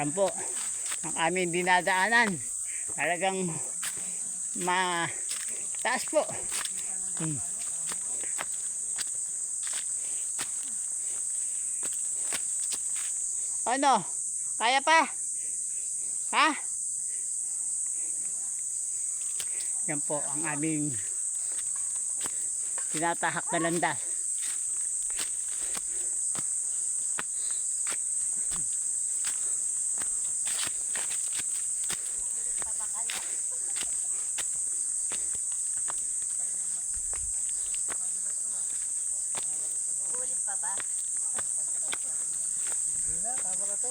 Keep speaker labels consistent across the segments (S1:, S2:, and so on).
S1: Yan po ang aming dinadaanan. Talagang mataas po. Ano? Kaya pa? Ha? Yan po ang aming tinatahak na landas.
S2: Ulit pa ba?
S3: Hindi na, tama na to.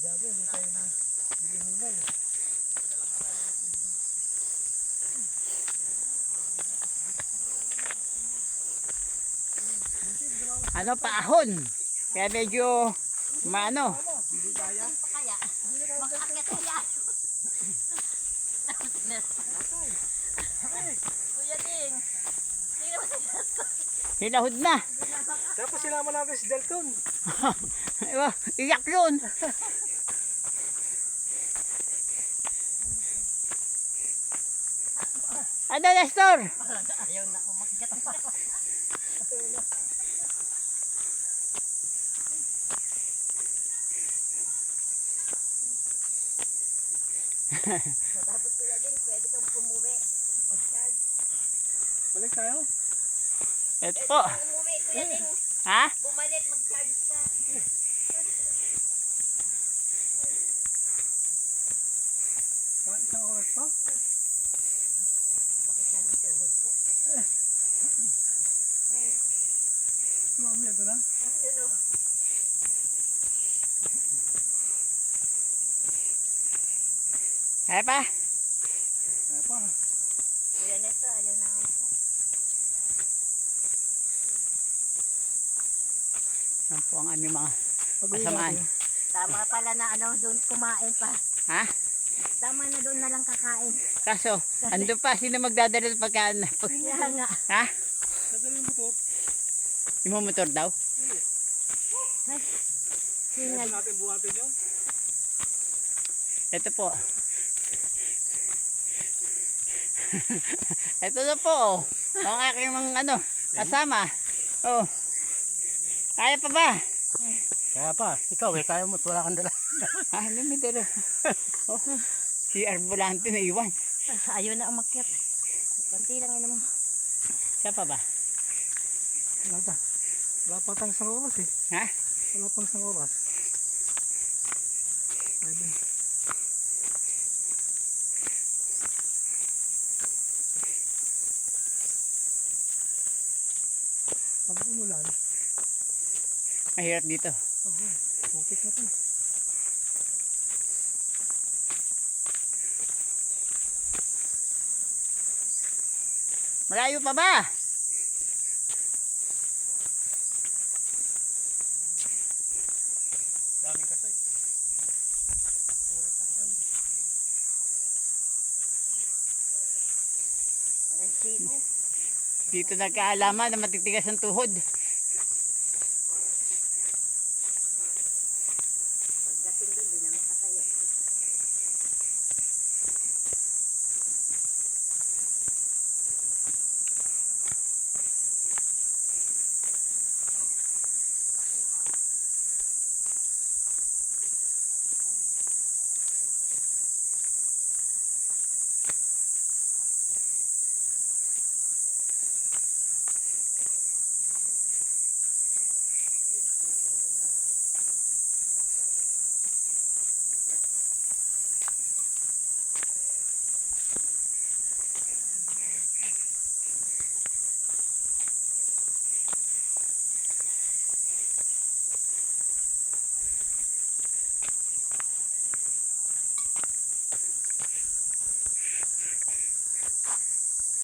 S3: Sabi, hindi tayo na hinihingal.
S1: Ano paahon? Kaya medyo maano.
S3: Hindi kaya.
S2: Kaya, makakakit siya. Kuya Ding, tingnan mo sila.
S1: Hilahod na.
S3: Tapos sinama natin si Dalton.
S1: Iyak yun. Ano, Nestor?
S2: Ayaw na umakyat pa. Tapos Kuya Ding, pwede kang umuwi. Mag-charge.
S3: Balik tayo.
S1: Ito po.
S2: Umuwi, Kuya Ding.
S1: Ha?
S2: Bumalik, mag-charge ka.
S3: Isang oras pa?
S2: Bakit na ang tuhod ko?
S3: Mami, ito na.
S2: Yun o.
S1: Kaya pa?
S3: Kaya pa.
S2: Kuya Nesto, ayaw na umakyat.
S1: Yan po ang aming mga kasamaan.
S2: Tama pala na ano, doon kumain pa.
S1: Ha?
S2: Tama na doon na lang kakain.
S1: Kaso, andun pa. Sino magdadala ng pagkaan?
S2: Kaya nga.
S1: Ha?
S3: Nadali mo to.
S1: Yung motor daw?
S2: Singal.
S3: Natin buhatin yun.
S1: Ito po. Ito na po. Oh. Ang aking mga ano, kasama. Oh. Kaya pa ba?
S3: Kaya pa. Ikaw kaya mo. Wala kang dala.
S1: Ah, lumidero. Oh. Si Arbolante na iwan.
S2: Ayaw na umakyat. Konti lang yun mo.
S1: Kaya pa ba?
S3: Wala pa. Wala pa tayong isang oras eh.
S1: Ha?
S3: Wala pang isang oras. Pwede. Pag umulan,
S1: Mahirap dito.
S3: putik na to.
S1: Malayo pa ba?
S3: Daming kasay.
S1: Dito nagkaalaman na matitigas ang tuhod.